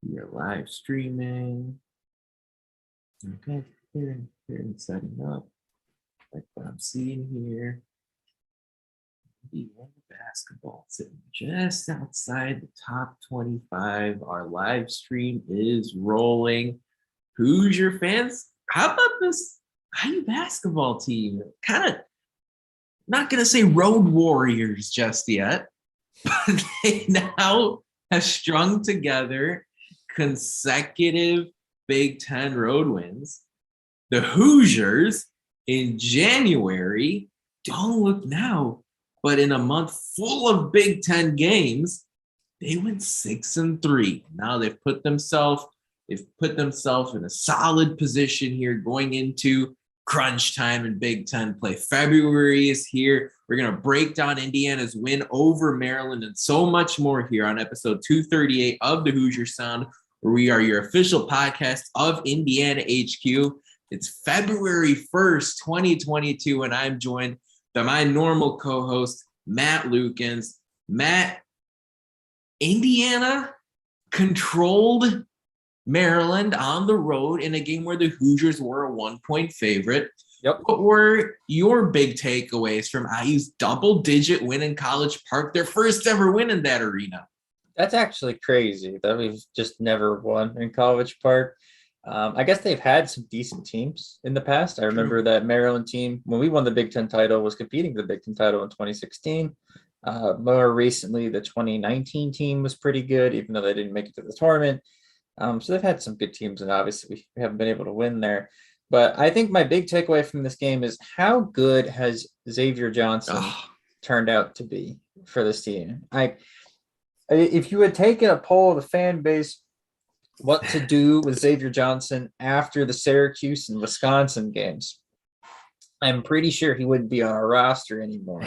We are live streaming. Okay, here and setting up. Like what I'm seeing here. Indiana basketball sitting just outside the top 25. Our live stream is rolling. Hoosier fans, how about this IU basketball team? Kind of not going to say road warriors just yet, but they now have strung together consecutive Big Ten road wins. The Hoosiers in January, don't look now, but in a month full of Big Ten games, they went 6-3. Now they've put themselves in a solid position here going into crunch time in Big Ten play. February is here. We're going to break down Indiana's win over Maryland and so much more here on episode 238 of the Hoosier Sound, where we are your official podcast of Indiana HQ. It's February 1st, 2022, and I'm joined by my normal co-host, Matt Lukens. Matt, Indiana controlled Maryland on the road in a game where the Hoosiers were a 1-point favorite. Yep. What were your big takeaways from IU's double-digit win in College Park, their first ever win in that arena? That's actually crazy that we've just never won in College Park. I guess they've had some decent teams in the past. I remember that Maryland team, when we won the Big Ten title, was competing for the Big Ten title in 2016. More recently, the 2019 team was pretty good, even though they didn't make it to the tournament. So they've had some good teams, and obviously we haven't been able to win there. But I think my big takeaway from this game is how good has Xavier Johnson turned out to be for this team. If you had taken a poll of the fan base, what to do with Xavier Johnson after the Syracuse and Wisconsin games, I'm pretty sure he wouldn't be on our roster anymore.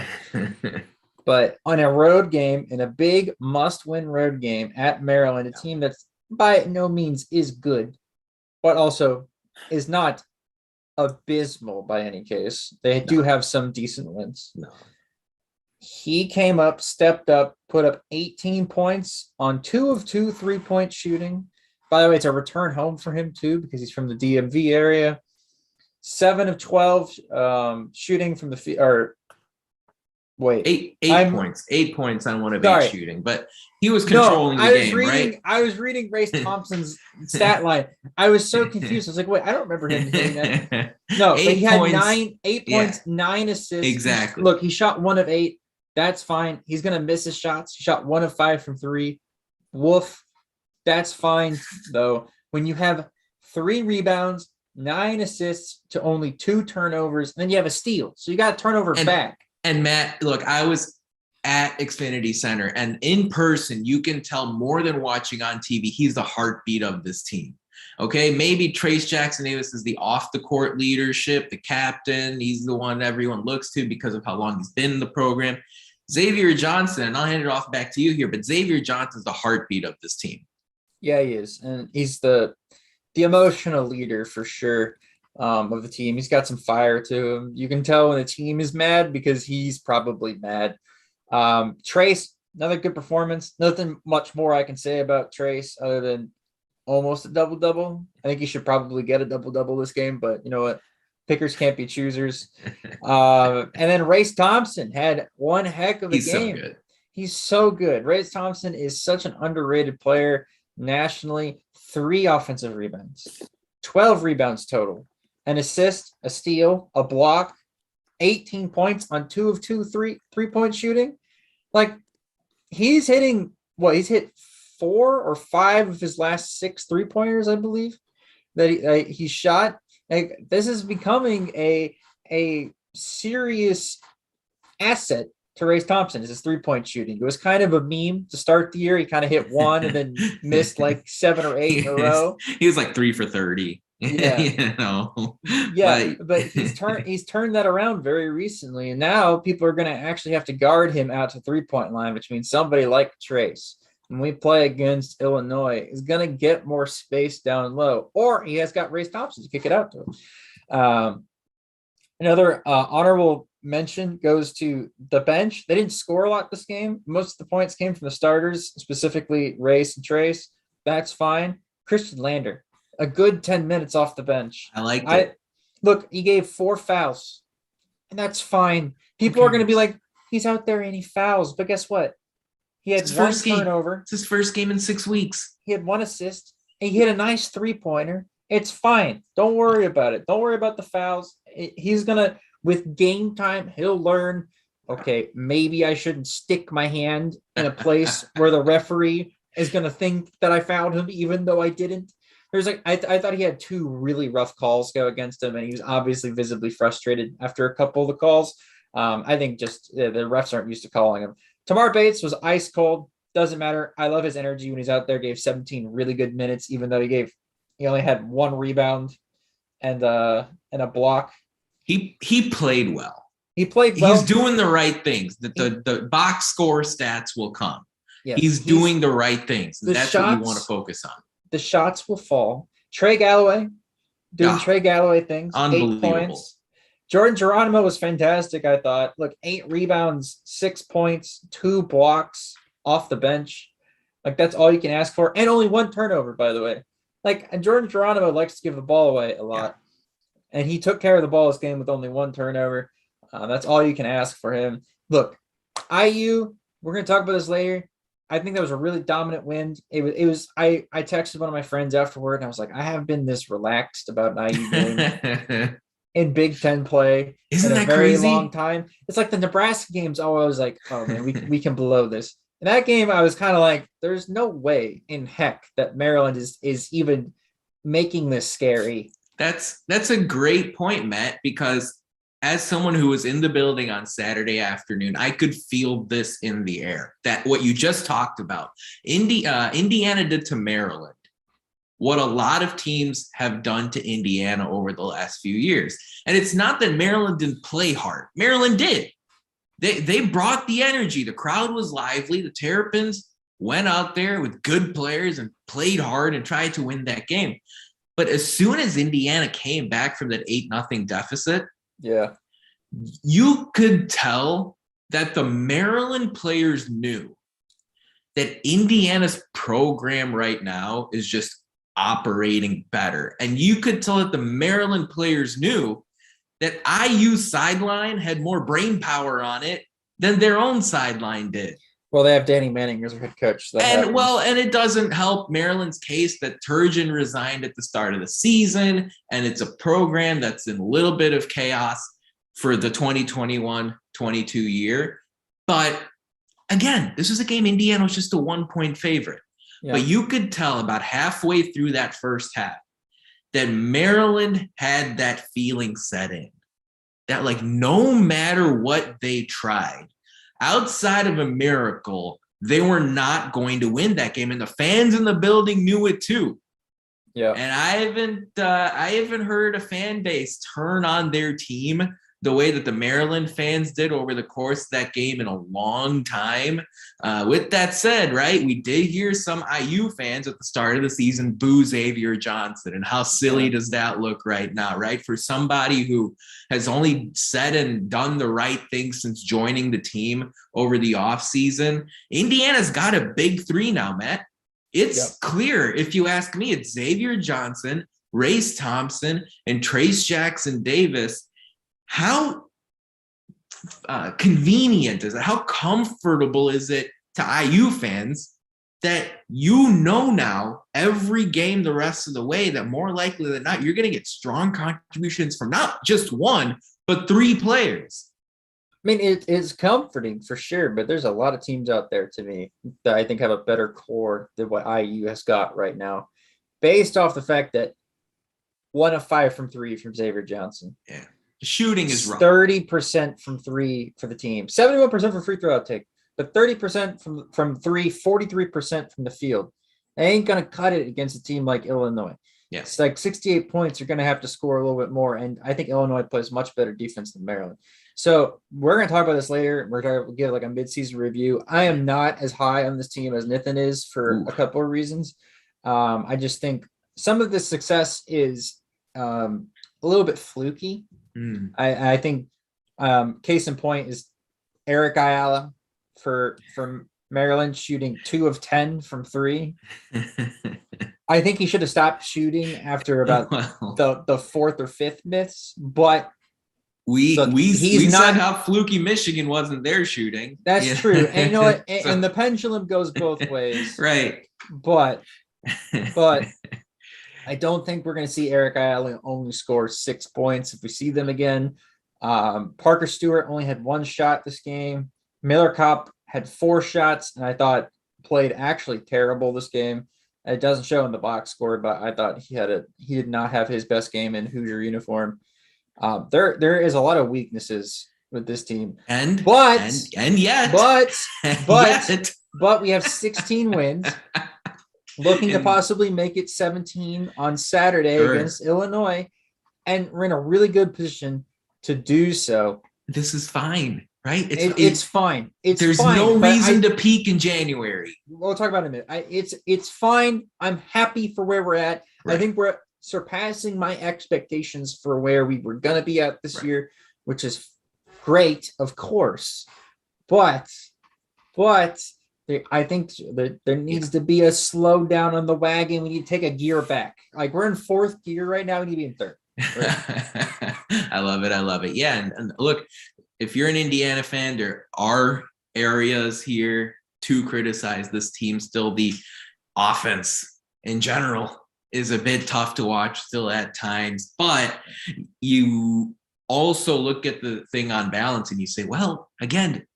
But on a road game, in a big must-win road game at Maryland, a team that's by no means is good, but also is not abysmal by any case. They do have some decent wins. He came up, stepped up, put up 18 points on 2 of 2 3-point shooting. By the way, it's a return home for him too, because he's from the DMV area. 7 of 12 shooting from the field. Or wait, 8 points. 8 points on 1 of 8 shooting, but he was controlling the game, right? I was reading Race Thompson's stat line. I was so confused. I was like, wait, I don't remember him hitting that. No, but he had 8 points, 9 assists. Exactly. Look, he shot 1 of 8. That's fine. He's going to miss his shots. He shot 1 of 5 from 3. Woof. That's fine, though. When you have 3 rebounds, 9 assists to only 2 turnovers, and then you have a steal. So you got a turnover back. And Matt, look, I was at Xfinity Center, and in person, you can tell more than watching on TV. He's the heartbeat of this team. Okay, maybe Trace Jackson-Davis is the off-the-court leadership, the captain. He's the one everyone looks to because of how long he's been in the program. Xavier Johnson, and I'll hand it off back to you here, but Xavier Johnson is the heartbeat of this team. Yeah, he is. And he's the emotional leader for sure of the team. He's got some fire to him. You can tell when the team is mad because he's probably mad. Trace, another good performance. Nothing much more I can say about Trace other than almost a double-double. I think he should probably get a double-double this game, but you know what? Pickers can't be choosers. And then Race Thompson had one heck of a game. So good. He's so good. Race Thompson is such an underrated player nationally. 3 offensive rebounds, 12 rebounds total, an assist, a steal, a block, 18 points on 2 of 2 3-point shooting. Like, he's hitting he's hit 4 or 5 of his last 6 3-pointers, I believe, that he shot. Like, this is becoming a serious asset to Race Thompson is his 3-point shooting. It was kind of a meme to start the year. He kind of hit 1 and then missed like 7 or 8 in a row. He was like 3 for 30. Yeah. You know? Yeah, but he's turned that around very recently, and now people are going to actually have to guard him out to 3-point line, which means somebody like Trace, when we play against Illinois, is going to get more space down low, or he has got Race Thompson to kick it out to him. Another honorable mention goes to the bench. They didn't score a lot this game. Most of the points came from the starters, specifically Race and Trace. That's fine. Christian Lander, a good 10 minutes off the bench. I liked it. Look, he gave 4 fouls, and that's fine. People are going to be like, he's out there and he fouls. But guess what? He had It's his one first game. turnover. It's his first game in 6 weeks. He had 1 assist. And he hit a nice 3-pointer. It's fine. Don't worry about it. Don't worry about the fouls. He's going to, with game time, he'll learn, okay, maybe I shouldn't stick my hand in a place where the referee is going to think that I fouled him, even though I didn't. There's like, I thought he had 2 really rough calls go against him, and he was obviously visibly frustrated after a couple of the calls. I think just the refs aren't used to calling him. Tamar Bates was ice cold. Doesn't matter. I love his energy when he's out there. Gave 17 really good minutes, even though he only had 1 rebound and a block. He played well. He played well. He's doing the right things. The box score stats will come. Yes, he's doing the right things. That's what you want to focus on. The shots will fall. Trey Galloway doing Trey Galloway things. 8 points. Jordan Geronimo was fantastic, I thought. Look, 8 rebounds, 6 points, 2 blocks off the bench. Like, that's all you can ask for. And only 1 turnover, by the way. Like, and Jordan Geronimo likes to give the ball away a lot. Yeah. And he took care of the ball this game with only 1 turnover. That's all you can ask for him. Look, IU, we're going to talk about this later. I think that was a really dominant win. I texted one of my friends afterward, and I was like, I haven't been this relaxed about an IU game in Big Ten play in a very long time. It's like the Nebraska games. I was like, oh man, we can blow this. In that game, I was kind of like, there's no way in heck that Maryland is even making this scary. That's a great point, Matt, because as someone who was in the building on Saturday afternoon, I could feel this in the air. That what you just talked about. Indiana did to Maryland what a lot of teams have done to Indiana over the last few years. And it's not that Maryland didn't play hard. Maryland did. They brought the energy. The crowd was lively. The Terrapins went out there with good players and played hard and tried to win that game. But as soon as Indiana came back from that 8-0 deficit, you could tell that the Maryland players knew that Indiana's program right now is just operating better. And you could tell that the Maryland players knew that IU sideline had more brain power on it than their own sideline did. Well, they have Danny Manning as their head coach. So and it doesn't help Maryland's case that Turgeon resigned at the start of the season, and it's a program that's in a little bit of chaos for the 2021-22 year. But again, this was a game Indiana was just a 1-point favorite. Yeah. But you could tell about halfway through that first half that Maryland had that feeling set in. That like no matter what they tried, outside of a miracle, they were not going to win that game. And the fans in the building knew it too. Yeah. And I haven't heard a fan base turn on their team the way that the Maryland fans did over the course of that game in a long time. With that said, right, we did hear some IU fans at the start of the season boo Xavier Johnson. And how silly does that look right now, right? For somebody who has only said and done the right thing since joining the team over the offseason, Indiana's got a big 3 now, Matt. It's clear, if you ask me, it's Xavier Johnson, Race Thompson, and Trace Jackson Davis. How convenient is it? How comfortable is it to IU fans that you know now every game the rest of the way that more likely than not, you're going to get strong contributions from not just 1, but 3 players? I mean, it is comforting for sure, but there's a lot of teams out there to me that I think have a better core than what IU has got right now, based off the fact that 1 of 5 from 3 from Xavier Johnson. Yeah. Shooting is rough. 30% from 3 for the team, 71% for free throw outtake, but 30% from 3, 43% from the field. They ain't gonna cut it against a team like Illinois. Yes, it's like 68 points. You're gonna have to score a little bit more, and I think Illinois plays much better defense than Maryland. So we're gonna talk about this later. We're gonna give like a midseason review. I am not as high on this team as Nithin is for a couple of reasons. I just think some of this success is a little bit fluky. I think case in point is Eric Ayala for Maryland shooting 2 of 10 from 3. I think he should have stopped shooting after about Well, the 4th or 5th miss, but we look, we he's we said not. how fluky Michigan wasn't their shooting. That's Yeah. true. And you know what? So, And the pendulum goes both ways. right. But I don't think we're going to see Eric Island only score 6 points if we see them again. Parker Stewart only had 1 shot this game. Miller Kopp had 4 shots, and I thought played actually terrible this game. It doesn't show in the box score, but I thought he did not have his best game in Hoosier uniform. There is a lot of weaknesses with this team, but we have 16 wins, looking to possibly make it 17 on Saturday against Illinois, and we're in a really good position to do so. This is fine, right? It's fine. There's fine, no reason to peak in January. We'll talk about it in a minute. It's fine. I'm happy for where we're at. Right. I think we're surpassing my expectations for where we were going to be at this year, which is great, of course. But I think that there needs to be a slow down on the wagon. We need to take a gear back. Like, we're in 4th gear right now. We need to be in 3rd. Right? I love it. Yeah. And look, if you're an Indiana fan, there are areas here to criticize this team. Still, the offense in general is a bit tough to watch still at times, but you also look at the thing on balance and you say, well, again,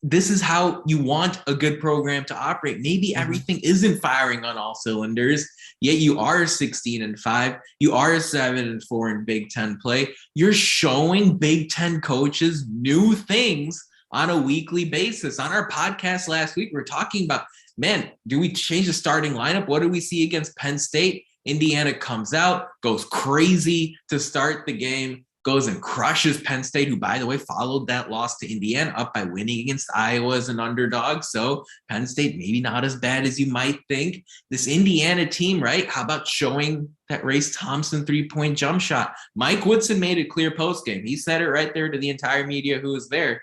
this is how you want a good program to operate. Maybe everything isn't firing on all cylinders, yet you are 16-5. You are 7-4 in Big Ten play. You're showing Big Ten coaches new things on a weekly basis. On our podcast last week, we were talking about, man, do we change the starting lineup? What do we see against Penn State? Indiana comes out, goes crazy to start the game, goes and crushes Penn State, who, by the way, followed that loss to Indiana up by winning against Iowa as an underdog. So Penn State, maybe not as bad as you might think. This Indiana team, right? How about showing that Race Thompson 3-point jump shot? Mike Woodson made it clear post-game. He said it right there to the entire media who was there.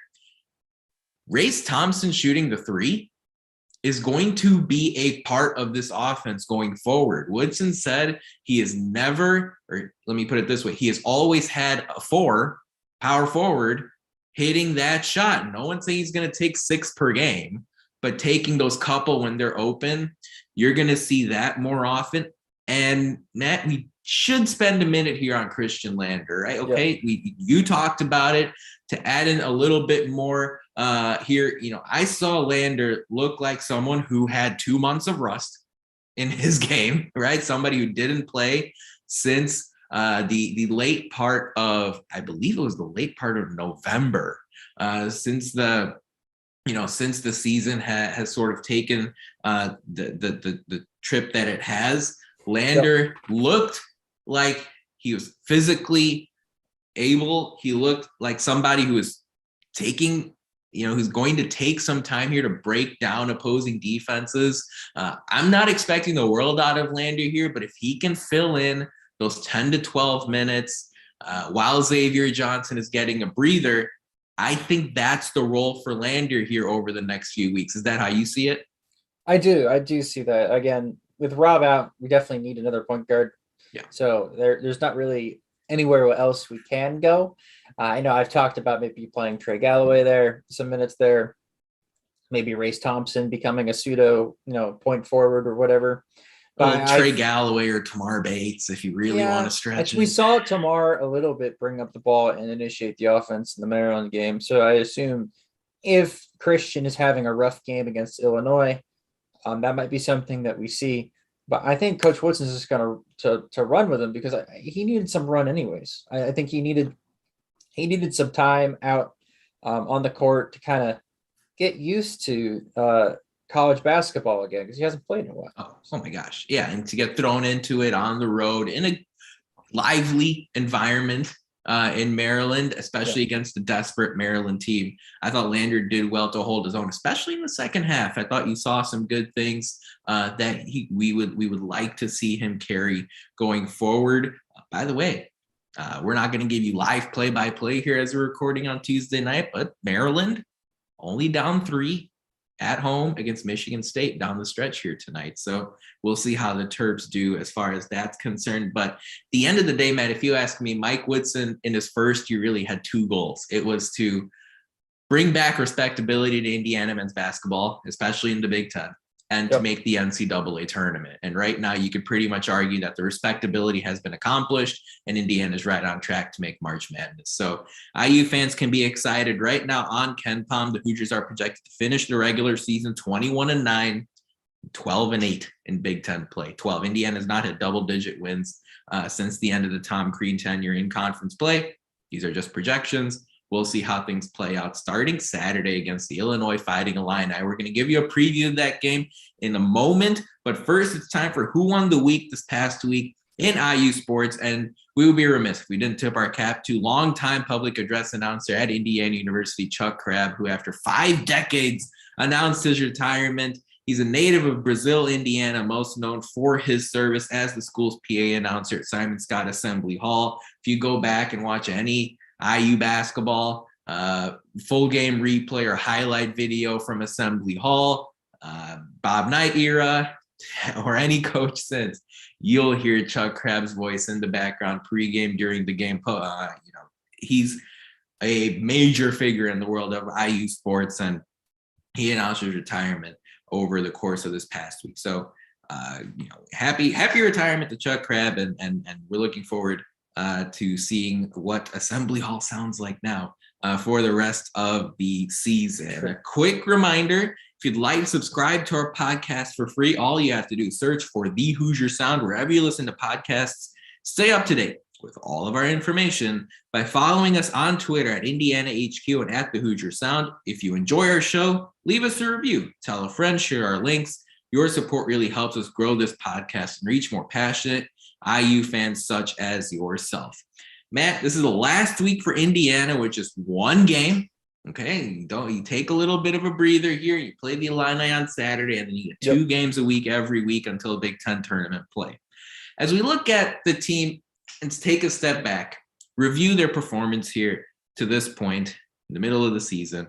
Race Thompson shooting the 3 is going to be a part of this offense going forward. Woodson said he has never, or let me put it this way, he has always had a 4 power forward hitting that shot. No one's saying he's going to take 6 per game, but taking those couple when they're open, you're going to see that more often. And Matt, we should spend a minute here on Christian Lander, right? Okay, yeah. You talked about it. To add in a little bit more here, I saw Lander look like someone who had 2 months of rust in his game, right? Somebody who didn't play since the late part of, I believe it was the late part of November, since the season has sort of taken the trip that it has. Lander looked like he was physically able. He looked like somebody who is taking, who's going to take some time here to break down opposing defenses. I'm not expecting the world out of Lander here, but if he can fill in those 10 to 12 minutes while Xavier Johnson is getting a breather, I think that's the role for Lander here over the next few weeks. Is that how you see it? I do see that. Again, with Rob out, we definitely need another point guard. Yeah. So there's not really anywhere else we can go. I know I've talked about maybe playing Trey Galloway there, some minutes there, maybe Race Thompson becoming a pseudo, point forward or whatever. But Trey Galloway or Tamar Bates, if you really want to stretch it. We saw Tamar a little bit bring up the ball and initiate the offense in the Maryland game. So I assume if Christian is having a rough game against Illinois, that might be something that we see. But I think Coach Woodson is just going to run with him because he needed some run anyways. I think he needed some time out on the court to kind of get used to college basketball again because he hasn't played in a while. Oh my gosh. Yeah. And to get thrown into it on the road in a lively environment in Maryland, especially against a desperate Maryland team. I thought Lander did well to hold his own, especially in the second half. I thought you saw some good things that we would like to see him carry going forward. By the way, we're not going to give you live play-by-play here as we're recording on Tuesday night, but Maryland only down 3 at home against Michigan State down the stretch here tonight. So we'll see how the Terps do as far as that's concerned. But at the end of the day, Matt, if you ask me, Mike Woodson in his first year really had two goals. It was to bring back respectability to Indiana men's basketball, especially in the Big Ten, and to make the NCAA tournament. And right now you could pretty much argue that the respectability has been accomplished and Indiana's right on track to make March Madness. So IU fans can be excited right now on KenPom. The Hoosiers are projected to finish the regular season 21-9, 12-8 in Big Ten play. 12. Indiana's not had double-digit wins since the end of the Tom Crean tenure in conference play. These are just projections. We'll see how things play out starting Saturday against the Illinois Fighting Illini. We're going to give you a preview of that game in a moment. But first, it's time for Who Won the Week this past week in IU sports. And we would be remiss if we didn't tip our cap to longtime public address announcer at Indiana University, Chuck Crabb, who after 5 decades announced his retirement. He's a native of Brazil, Indiana, most known for his service as the school's PA announcer at Simon Scott Assembly Hall. If you go back and watch any IU basketball, full game replay or highlight video from Assembly Hall, Bob Knight era, or any coach since, you'll hear Chuck Crabb's voice in the background pregame, during the game. He's a major figure in the world of IU sports, and he announced his retirement over the course of this past week. So, happy retirement to Chuck Crabb, and we're looking forward to seeing what Assembly Hall sounds like now for the rest of the season. Sure. A quick reminder, if you'd like to subscribe to our podcast for free, all you have to do is search for The Hoosier Sound wherever you listen to podcasts. Stay up to date with all of our information by following us on Twitter at Indiana HQ and at The Hoosier Sound. If you enjoy our show, leave us a review. Tell a friend, share our links. Your support really helps us grow this podcast and reach more passionate IU fans such as yourself. Matt, this is the last week for Indiana with just one game. Okay, you take a little bit of a breather here. You play the Illini on Saturday, and then you get 2 games a week every week until Big Ten tournament play. As we look at the team and take a step back, review their performance here to this point in the middle of the season,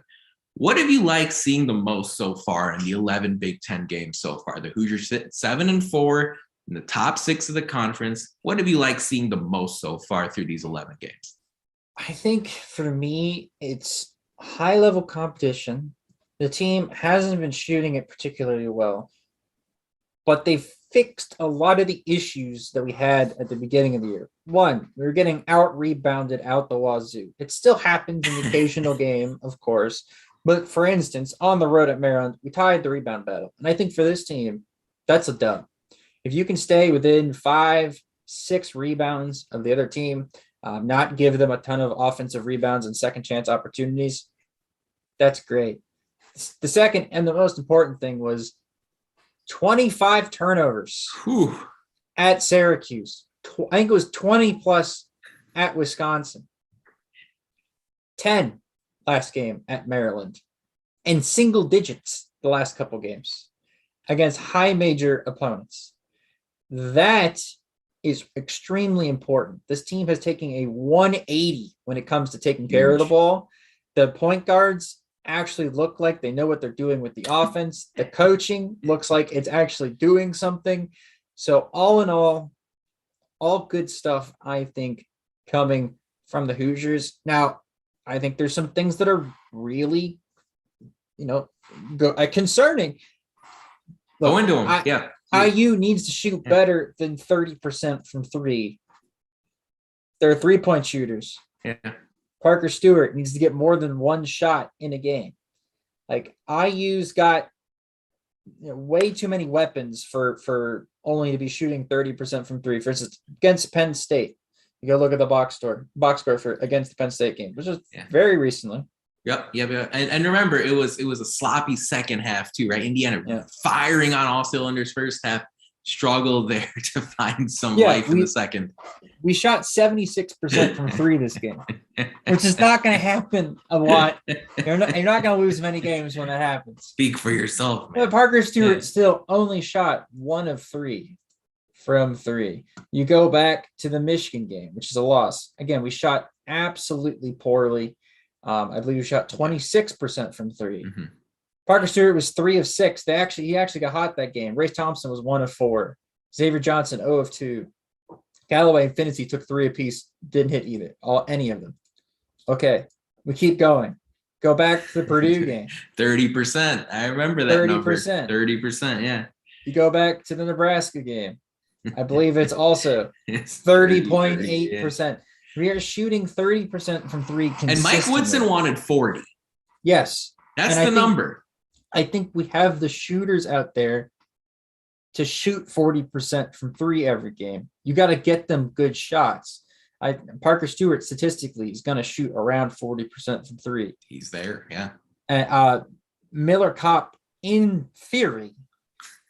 what have you liked seeing the most so far in the 11 Big Ten games so far? The Hoosiers sit 7-4 in the top 6 of the conference. What have you liked seeing the most so far through these 11 games? I think for me, it's high-level competition. The team hasn't been shooting it particularly well, but they've fixed a lot of the issues that we had at the beginning of the year. One, we were getting out-rebounded out the wazoo. It still happens in the occasional game, of course. But for instance, on the road at Maryland, we tied the rebound battle. And I think for this team, that's a dub. If you can stay within 5-6 rebounds of the other team, not give them a ton of offensive rebounds and second chance opportunities, that's great. The second and the most important thing was 25 turnovers at Syracuse. I think it was 20 plus at Wisconsin. 10 last game at Maryland. And single digits the last couple games against high major opponents. That is extremely important. This team has taken a 180 when it comes to taking care of the ball. The point guards actually look like they know what they're doing with the offense. The coaching looks like it's actually doing something. So all in all good stuff, I think, coming from the Hoosiers. Now, I think there's some things that are really, concerning. Go into them. Yeah. IU needs to shoot better than 30% from 3. They're 3-point shooters. Yeah. Parker Stewart needs to get more than one shot in a game. Like, IU's got way too many weapons for only to be shooting 30% from 3. For instance, against Penn State, you go look at the box score for against the Penn State game, which was very recently. Yep. And remember, it was a sloppy second half too, right? Indiana firing on all cylinders first half, struggled there to find some life in the second. We shot 76% from 3 this game, which is not going to happen a lot. You're not going to lose many games when that happens. Speak for yourself, man. Parker Stewart still only shot 1 of 3 from 3. You go back to the Michigan game, which is a loss. Again, we shot absolutely poorly. I believe we shot 26% from 3. Mm-hmm. Parker Stewart was 3 of 6. He actually got hot that game. Race Thompson was 1 of 4. Xavier Johnson 0 of 2. Galloway and Finney took 3 apiece. Didn't hit any of them. Okay, we keep going. Go back to the Purdue game. 30%. I remember that 30%. number. 30%. Yeah. You go back to the Nebraska game. I believe it's also 30.8%. We are shooting 30% from 3 consistently. And Mike Woodson wanted 40. Yes. That's the number. I think we have the shooters out there to shoot 40% from 3 every game. You got to get them good shots. Parker Stewart statistically is going to shoot around 40% from 3. He's there, yeah. And Miller Kopp, in theory,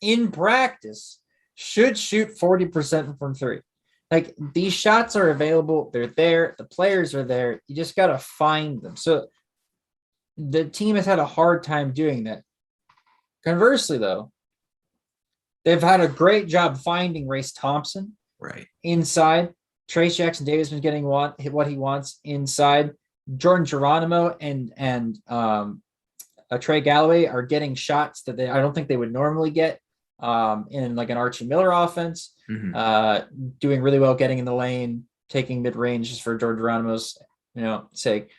in practice, should shoot 40% from 3. Like, these shots are available. They're there. The players are there. You just got to find them. So the team has had a hard time doing that. Conversely, though, they've had a great job finding Race Thompson inside. Trace Jackson Davis been getting what he wants inside. Jordan Geronimo and Trey Galloway are getting shots that I don't think they would normally get in like an Archie Miller offense. Doing really well, getting in the lane, taking mid range just for Jordan Geronimo's sake.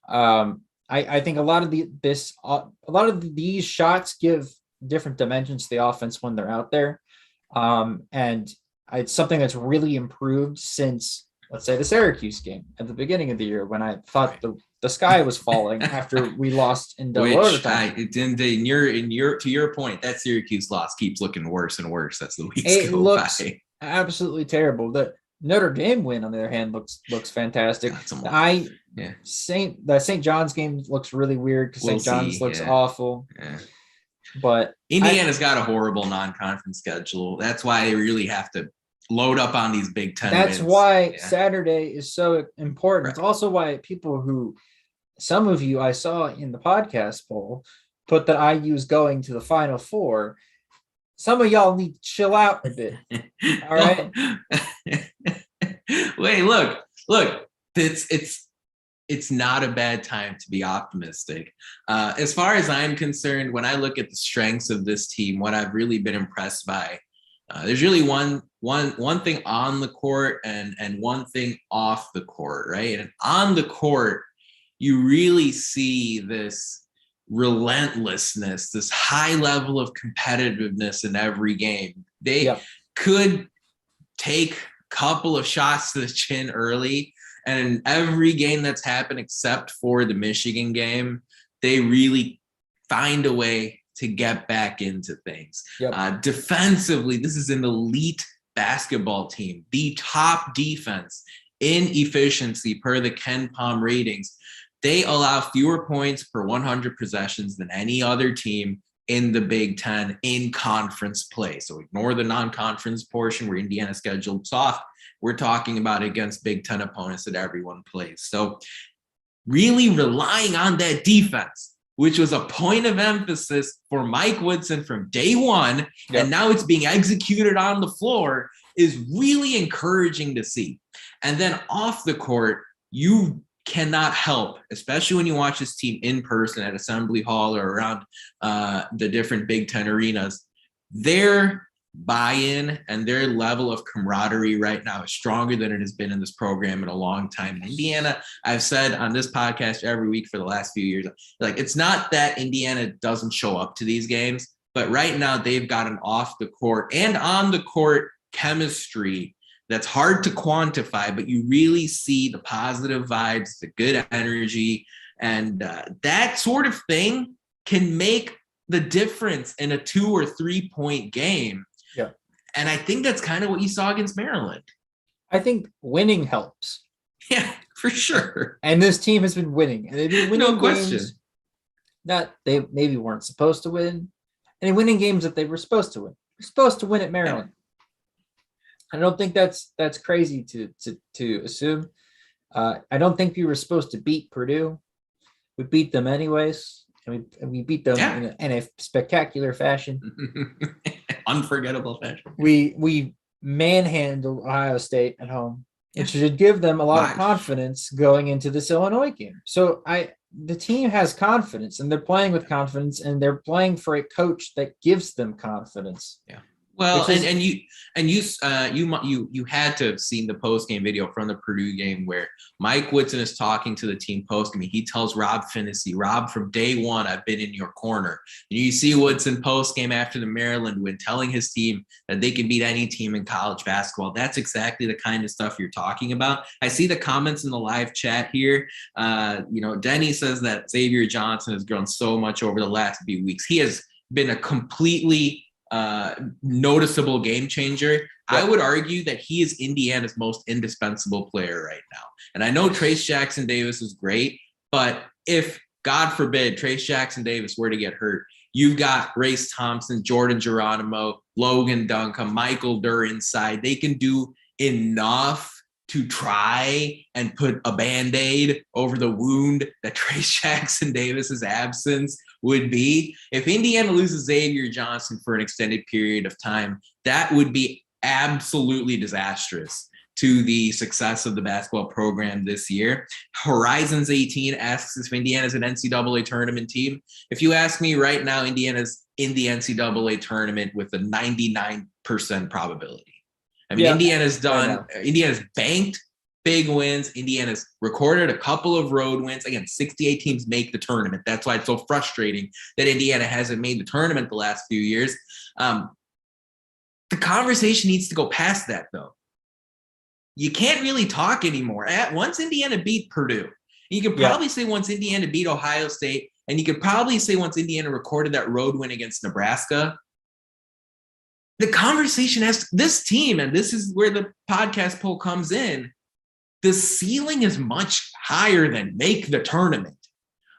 I think a lot of these shots give different dimensions to the offense when they're out there. And it's something that's really improved since, let's say, the Syracuse game at the beginning of the year, when I thought the sky was falling after we lost in double overtime. To your point, that Syracuse loss keeps looking worse and worse as the weeks go by. Absolutely terrible. The Notre Dame win, on the other hand, looks fantastic. The St. John's game looks really weird because St. John's looks awful. Yeah. But Indiana's got a horrible non-conference schedule. That's why they really have to load up on these Big Ten That's wins. why Saturday is so important. Right. It's also why some of you I saw in the podcast poll put that IU's going to the Final Four. Some of y'all need to chill out a bit. All right. Wait, look. It's not a bad time to be optimistic. As far as I'm concerned, when I look at the strengths of this team, what I've really been impressed by, there's really one thing on the court and one thing off the court, right? And on the court, you really see this relentlessness, this high level of competitiveness in every game. They could take a couple of shots to the chin early, and in every game that's happened except for the Michigan game, they really find a way to get back into things. Defensively, this is an elite basketball team, the top defense in efficiency per the Ken Pom ratings. They allow fewer points per 100 possessions than any other team in the Big Ten in conference play. So ignore the non-conference portion where Indiana's scheduled soft. We're talking about against Big Ten opponents that everyone plays. So really relying on that defense, which was a point of emphasis for Mike Woodson from day one, and now it's being executed on the floor, is really encouraging to see. And then off the court, you cannot help, especially when you watch this team in person at Assembly Hall or around the different Big Ten arenas, their buy-in and their level of camaraderie right now is stronger than it has been in this program in a long time. In Indiana, I've said on this podcast every week for the last few years, like, it's not that Indiana doesn't show up to these games, but right now they've got an off the court and on the court chemistry that's hard to quantify, but you really see the positive vibes, the good energy, and that sort of thing can make the difference in a 2 or 3 point game. Yeah. And I think that's kind of what you saw against Maryland. I think winning helps. Yeah, for sure. And this team has been winning. And they've been winning no question. Games that they maybe weren't supposed to win, and winning games that they were supposed to win. They're supposed to win at Maryland. I don't think that's crazy to assume. I don't think we were supposed to beat Purdue. We beat them anyways, and we beat them in a spectacular fashion. Unforgettable fashion. We manhandled Ohio State at home, which should give them a lot of confidence going into this Illinois game. So the team has confidence, and they're playing with confidence, and they're playing for a coach that gives them confidence. Yeah. Well, Which is- you had to have seen the post game video from the Purdue game where Mike Woodson is talking to the team post game. He tells Rob Finney, Rob, from day one, I've been in your corner. And you see Woodson post game after the Maryland win, telling his team that they can beat any team in college basketball. That's exactly the kind of stuff you're talking about. I see the comments in the live chat here. Denny says that Xavier Johnson has grown so much over the last few weeks. He has been a completely noticeable game changer. Yep. I would argue that he is Indiana's most indispensable player right now. And I know Trace Jackson Davis is great, but if, God forbid, Trace Jackson Davis were to get hurt, you've got Race Thompson, Jordan Geronimo, Logan Duncombe, Michael Durr inside. They can do enough to try and put a Band-Aid over the wound that Trace Jackson Davis's absence would be. If Indiana loses Xavier Johnson for an extended period of time, that would be absolutely disastrous to the success of the basketball program this year. Horizons 18 asks if Indiana's an NCAA tournament team. If you ask me right now, Indiana's in the NCAA tournament with a 99% probability. I mean, Indiana's banked big wins. Indiana's recorded a couple of road wins. Again, 68 teams make the tournament. That's why it's so frustrating that Indiana hasn't made the tournament the last few years. The conversation needs to go past that, though. You can't really talk anymore. Once Indiana beat Purdue, you could probably say once Indiana beat Ohio State, and you could probably say once Indiana recorded that road win against Nebraska, the conversation has this team, and this is where the podcast poll comes in. The ceiling is much higher than make the tournament.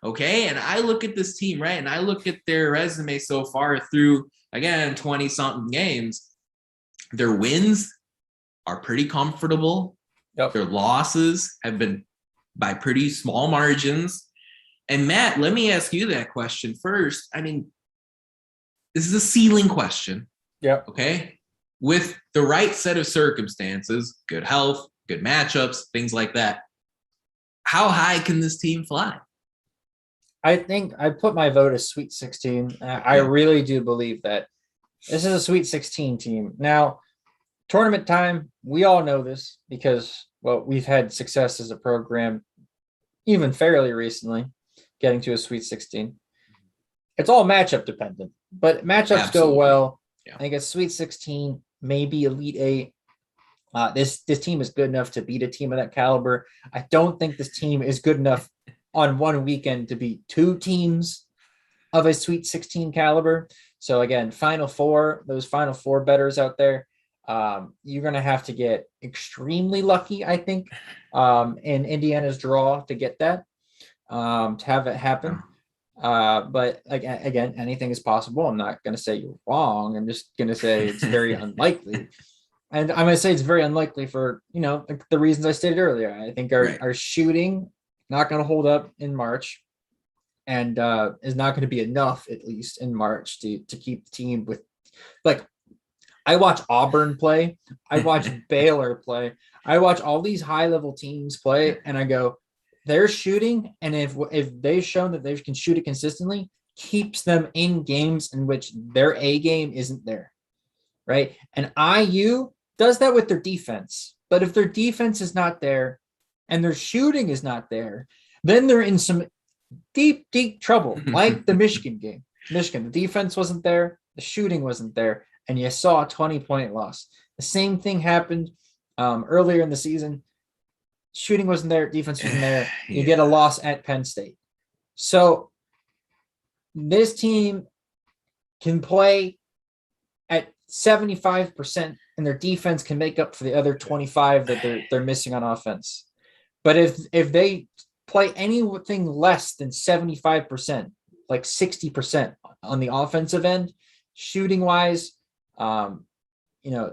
Okay. And I look at this team, right? And I look at their resume so far through, again, 20 something games. Their wins are pretty comfortable. Yep. Their losses have been by pretty small margins. And Matt, let me ask you that question first. I mean, this is a ceiling question. Yeah. Okay. With the right set of circumstances, good health, good matchups, things like that. How high can this team fly? I think I put my vote as Sweet 16. I really do believe that this is a Sweet 16 team. Now, tournament time, we all know this because, well, we've had success as a program even fairly recently getting to a Sweet 16. It's all matchup dependent, but matchups go well. Yeah. I think it's Sweet 16, maybe Elite 8. This team is good enough to beat a team of that caliber. I don't think this team is good enough on one weekend to beat two teams of a Sweet 16 caliber. So again, Final Four, those Final Four bettors out there, you're going to have to get extremely lucky, I think, in Indiana's draw to get that, to have it happen. But again, anything is possible. I'm not going to say you're wrong. I'm just going to say it's very unlikely. And I'm going to say it's very unlikely for, the reasons I stated earlier. I think our shooting not going to hold up in March, and is not going to be enough, at least in March, to keep the team with, like, I watch Auburn play. I watch Baylor play. I watch all these high-level teams play, and I go, they're shooting, and if they've shown that they can shoot it consistently, keeps them in games in which their A game isn't there, right? And IU does that with their defense. But if their defense is not there and their shooting is not there, then they're in some deep, deep trouble, like the Michigan game. The defense wasn't there, the shooting wasn't there, and you saw a 20-point loss. The same thing happened earlier in the season. Shooting wasn't there, defense wasn't there. You get a loss at Penn State. So this team can play at 75%, and their defense can make up for the other 25 that they're missing on offense. But if they play anything less than 75%, like 60% on the offensive end, shooting wise,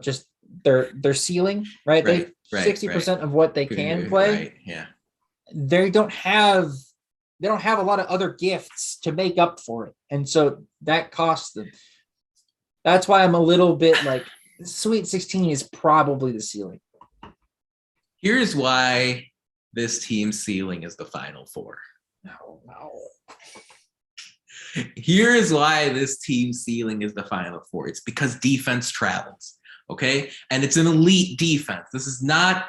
just their ceiling, right? They 60% of what they can play. Yeah. They don't have a lot of other gifts to make up for it. And so that costs them. That's why I'm a little bit like Sweet 16 is probably the ceiling. Here's why this team's ceiling is the Final Four. No. Here's why this team's ceiling is the Final Four. It's because defense travels, okay? And it's an elite defense. This is not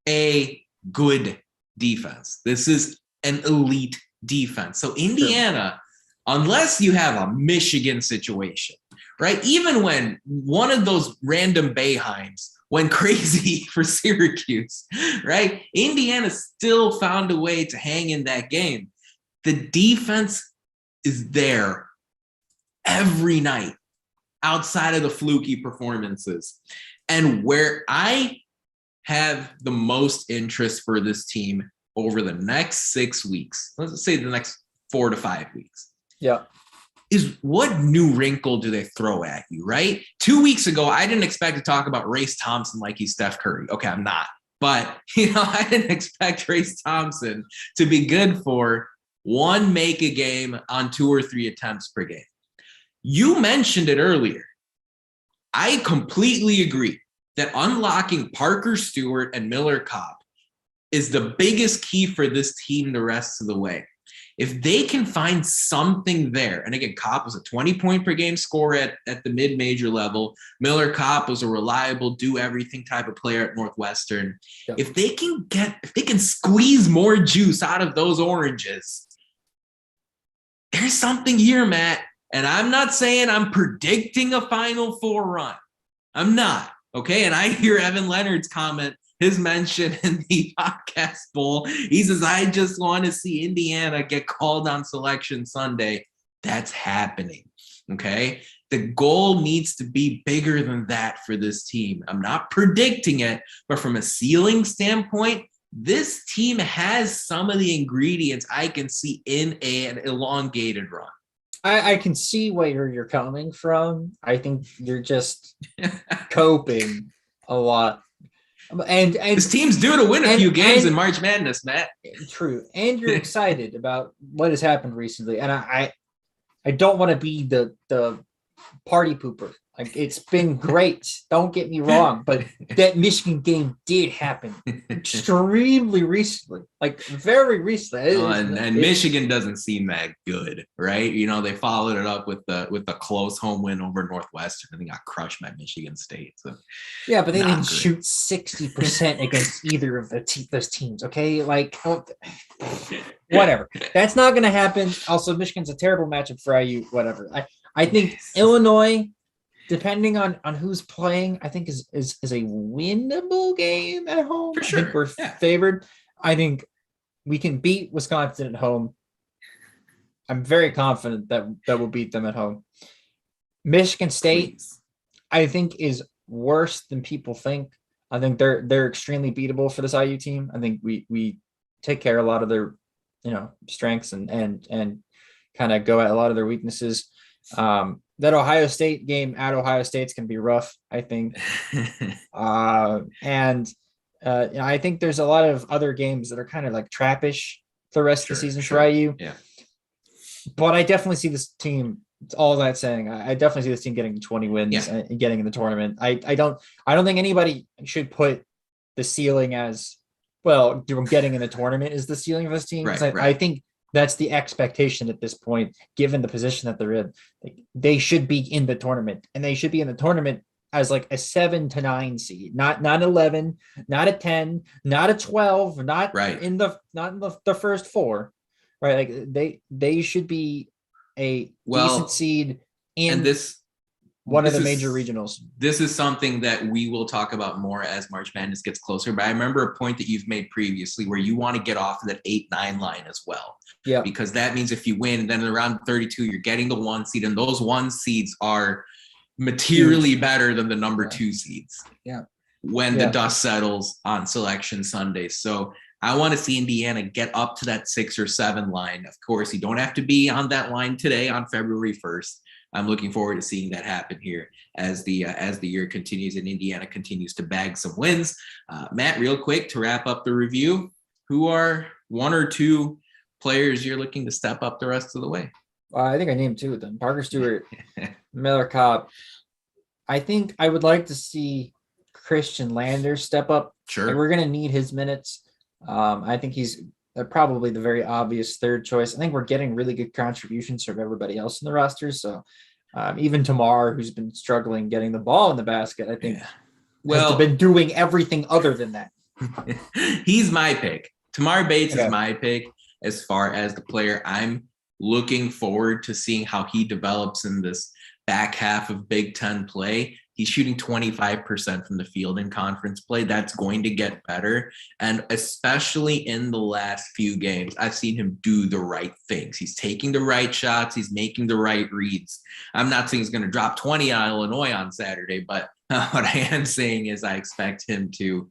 a good defense. This is an elite defense. So Indiana, unless you have a Michigan situation, right? Even when one of those random Boeheims went crazy for Syracuse, right? Indiana still found a way to hang in that game. The defense is there every night outside of the fluky performances. And where I have the most interest for this team over the next 6 weeks, let's say the next 4 to 5 weeks, is what new wrinkle do they throw at you, right? 2 weeks ago, I didn't expect to talk about Race Thompson like he's Steph Curry. Okay, I'm not. But, I didn't expect Race Thompson to be good for one make a game on 2 or 3 attempts per game. You mentioned it earlier. I completely agree that unlocking Parker Stewart and Miller Kopp is the biggest key for this team the rest of the way. If they can find something there, and again, Kopp was a 20-point per game scorer at the mid-major level. Miller Kopp was a reliable, do-everything type of player at Northwestern. Yep. If they can squeeze more juice out of those oranges, there's something here, Matt. And I'm not saying I'm predicting a Final Four run. I'm not, okay? And I hear Evan Leonard's comment, his mention in the podcast bowl. He says, I just want to see Indiana get called on Selection Sunday. That's happening, okay? The goal needs to be bigger than that for this team. I'm not predicting it, but from a ceiling standpoint, this team has some of the ingredients I can see in an elongated run. I can see where you're coming from. I think you're just coping a lot. And this team's due to win a few games in March Madness, Matt. True. And you're excited about what has happened recently. And I don't want to be the party pooper. Like, it's been great. Don't get me wrong, but that Michigan game did happen extremely recently, like very recently. And Michigan doesn't seem that good, right? They followed it up with the close home win over Northwestern, and they got crushed by Michigan State. So yeah, but they didn't shoot 60% against either of those teams. Okay, like whatever. That's not going to happen. Also, Michigan's a terrible matchup for IU. Whatever. I think Illinois, depending on who's playing, I think is a winnable game at home. For sure. I think we're favored. I think we can beat Wisconsin at home. I'm very confident that we'll beat them at home. Michigan State, I think, is worse than people think. I think they're extremely beatable for this IU team. I think we take care of a lot of their strengths and kind of go at a lot of their weaknesses. That Ohio State game at Ohio State's can be rough, I think. And I think there's a lot of other games that are kind of like trappish the rest of the season for IU. Yeah. But I definitely see this team, all that saying, I definitely see this team getting 20 wins and getting in the tournament. I don't think anybody should put the ceiling as, well, getting in the tournament is the ceiling of this team. Right. I think that's the expectation at this point, given the position that they're in. They should be in the tournament, and they should be in the tournament as like a 7 to 9 seed, not 11, not a 10, not a 12, not in the first 4, right? Like they should be a decent seed in one of the major regionals. This is something that we will talk about more as March Madness gets closer. But I remember a point that you've made previously where you want to get off of that 8-9 line as well. Yeah. Because that means if you win, then in round 32, you're getting the 1 seed, and those 1 seeds are materially better than the number 2 seeds. Yeah. When the dust settles on Selection Sunday. So I want to see Indiana get up to that 6 or 7 line. Of course, you don't have to be on that line today on February 1st. I'm looking forward to seeing that happen here as the year continues and Indiana continues to bag some wins. Matt, real quick to wrap up the review, who are 1 or 2 players you're looking to step up the rest of the way? I think I named 2 of them: Parker Stewart, Miller Kopp. I think I would like to see Christian Lander step up. Sure, like, we're going to need his minutes. I think he's they're probably the very obvious third choice. I think we're getting really good contributions from everybody else in the roster. So even Tamar, who's been struggling getting the ball in the basket, I think has been doing everything other than that. He's my pick. Tamar Bates Okay. is my pick as far as the player I'm looking forward to seeing how he develops in this back half of Big Ten play. He's shooting 25% from the field in conference play. That's going to get better. And especially in the last few games, I've seen him do the right things. He's taking the right shots. He's making the right reads. I'm not saying he's going to drop 20 on Illinois on Saturday, but what I am saying is I expect him to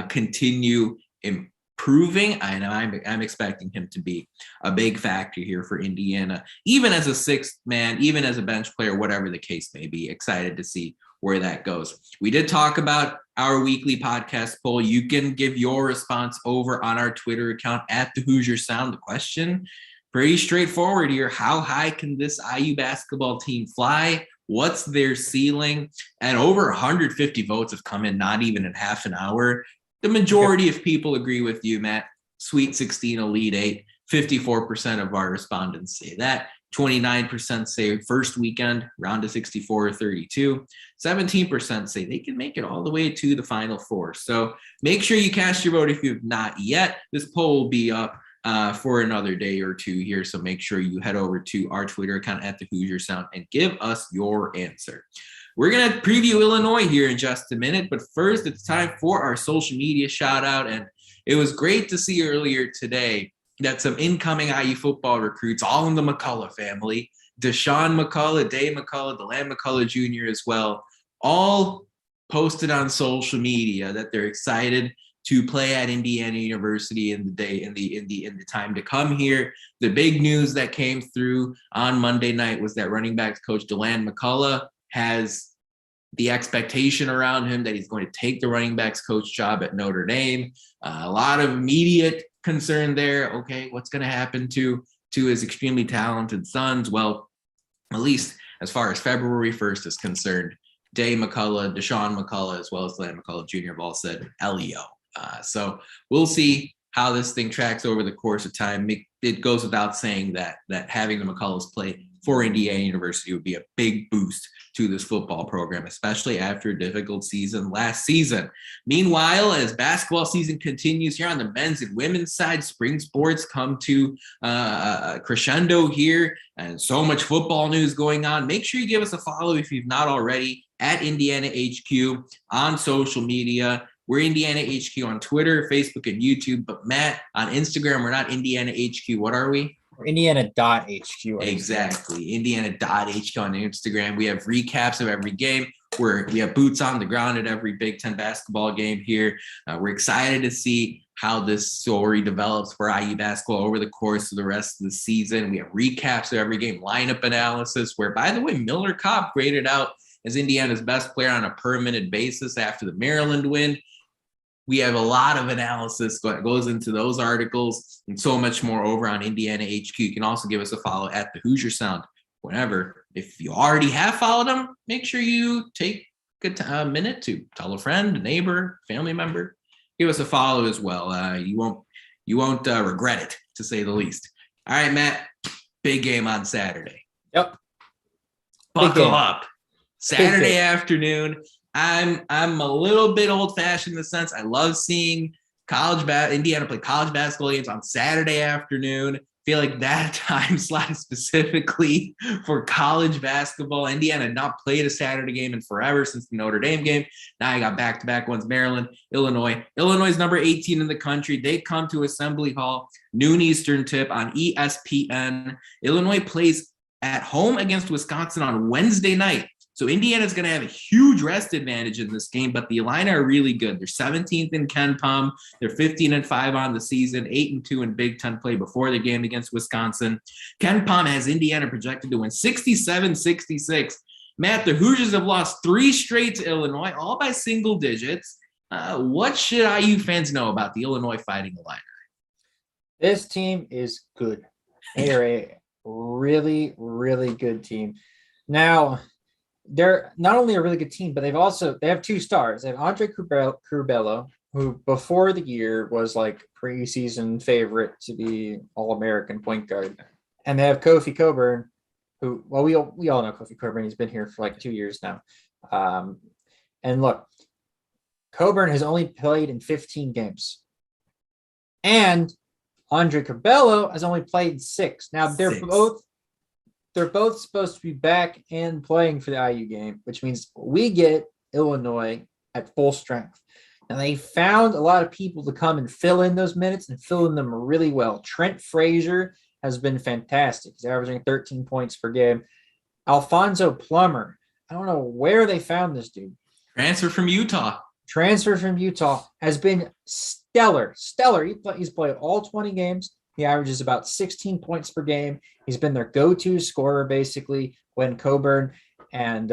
continue improving, and I'm expecting him to be a big factor here for Indiana, even as a sixth man, even as a bench player, whatever the case may be. Excited to see where that goes. We did talk about our weekly podcast poll. You can give your response over on our Twitter account at the Hoosier Sound. The question, pretty straightforward here. How high can this IU basketball team fly? What's their ceiling? And over 150 votes have come in, not even in half an hour. The majority of people agree with you, Matt. Sweet 16, Elite 8. 54% of our respondents say that. 29% say first weekend, round of 64 or 32. 17% say they can make it all the way to the Final Four. So make sure you cast your vote if you have not yet. This poll will be up for another day or two here. So make sure you head over to our Twitter account at the Hoosier Sound and give us your answer. We're going to preview Illinois here in just a minute, but first it's time for our social media shout out. And it was great to see earlier today that some incoming IU football recruits, all in the McCullough family, Deshaun McCullough, Dave McCullough, DeLand McCullough Jr. as well, all posted on social media that they're excited to play at Indiana University in the time to come here. The big news that came through on Monday night was that running backs coach DeLand McCullough has the expectation around him that he's going to take the running backs coach job at Notre Dame. A lot of immediate concern there. Okay, what's going to happen to his extremely talented sons? Well, at least as far as February 1st is concerned, Dave McCullough, Deshaun McCullough, as well as Land McCullough Jr. have all said LEO. So we'll see how this thing tracks over the course of time. It goes without saying that having the McCulloughs play for Indiana University would be a big boost to this football program, especially after a difficult season last season. Meanwhile, as basketball season continues here on the men's and women's side, spring sports come to crescendo here, and so much football news going on. Make sure you give us a follow if you've not already at Indiana HQ on social media. We're Indiana HQ on Twitter, Facebook, and YouTube. But Matt, on Instagram, we're not Indiana HQ. What are we? We're Indiana.HQ. Exactly. Indiana.HQ on Instagram. We have recaps of every game. We have boots on the ground at every Big Ten basketball game here. We're excited to see how this story develops for IU basketball over the course of the rest of the season. We have recaps of every game, lineup analysis, where, by the way, Miller Kopp graded out as Indiana's best player on a per-minute basis after the Maryland win. We have a lot of analysis that goes into those articles and so much more over on Indiana HQ. You can also give us a follow at the Hoosier Sound whenever. If you already have followed them, make sure you take a minute to tell a friend, a neighbor, family member. Give us a follow as well. You won't regret it, to say the least. All right, Matt. Big game on Saturday. Yep. Buckle up. Saturday afternoon. I'm a little bit old-fashioned in the sense I love seeing Indiana play college basketball games on Saturday afternoon. Feel like that time slot is specifically for college basketball. Indiana had not played a Saturday game in forever since the Notre Dame game. Now I got back-to-back ones, Maryland, Illinois. Illinois is number 18 in the country. They come to Assembly Hall, noon Eastern tip on ESPN. Illinois plays at home against Wisconsin on Wednesday night. So Indiana's going to have a huge rest advantage in this game, but the Illini are really good. They're 17th in KenPom. They're 15-5 on the season, 8-2 in Big Ten play before the game against Wisconsin. KenPom has Indiana projected to win 67-66. Matt, the Hoosiers have lost 3 straight to Illinois, all by single digits. What should IU fans know about the Illinois Fighting Illini? This team is good. They are a really, really good team. Now, they're not only a really good team, but they have 2 stars. They have Andre Curbelo, who before the year was like preseason favorite to be All-American point guard. And they have Kofi Coburn, who, well, we all know Kofi Coburn. He's been here for like 2 years now. And look, Coburn has only played in 15 games. And Andre Curbelo has only played 6. Now they're both supposed to be back and playing for the IU game, which means we get Illinois at full strength. And they found a lot of people to come and fill in those minutes and fill in them really well. Trent Frazier has been fantastic. He's averaging 13 points per game. Alfonso Plummer, I don't know where they found this dude. Transfer from Utah, has been stellar. He's played all 20 games. He averages about 16 points per game. He's been their go-to scorer basically when Coburn and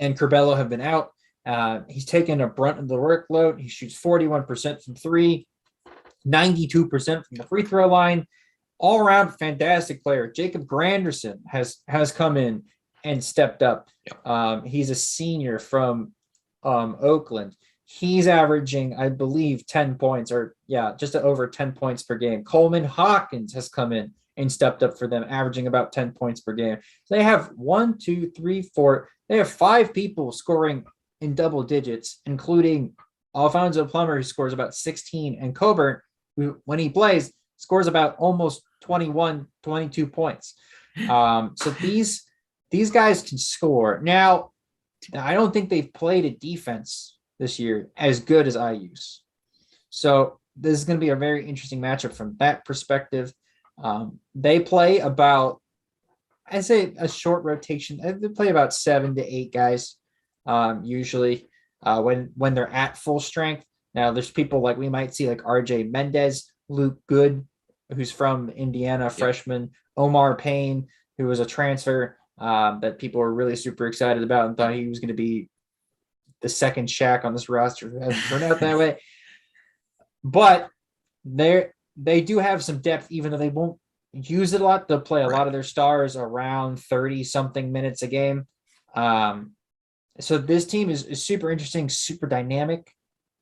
Curbelo have been out. He's taken a brunt of the workload. He shoots 41% from 3, 92% from the free throw line. All around fantastic player. Jacob Granderson has come in and stepped up. Yep. He's a senior from Oakland. He's averaging, I believe, 10 points just over 10 points per game. Coleman Hawkins has come in and stepped up for them, averaging about 10 points per game. So they have 1, 2, 3, 4. They have 5 people scoring in double digits, including Alfonso Plummer, who scores about 16, and Coburn, who, when he plays, scores about almost 21, 22 points. So these guys can score. Now, I don't think they've played a defense this year as good as IU's. So this is going to be a very interesting matchup from that perspective. They play about, I say a short rotation. They play about 7 to 8 guys usually when they're at full strength. Now there's people like we might see like RJ Mendez, Luke Good, who's from Indiana, freshman, Omar Payne, who was a transfer that people were really super excited about and thought he was going to be the second Shaq on this roster. It hasn't turned out that way. But they do have some depth, even though they won't use it a lot. They'll play a lot of their stars around 30-something minutes a game. So this team is super interesting, super dynamic.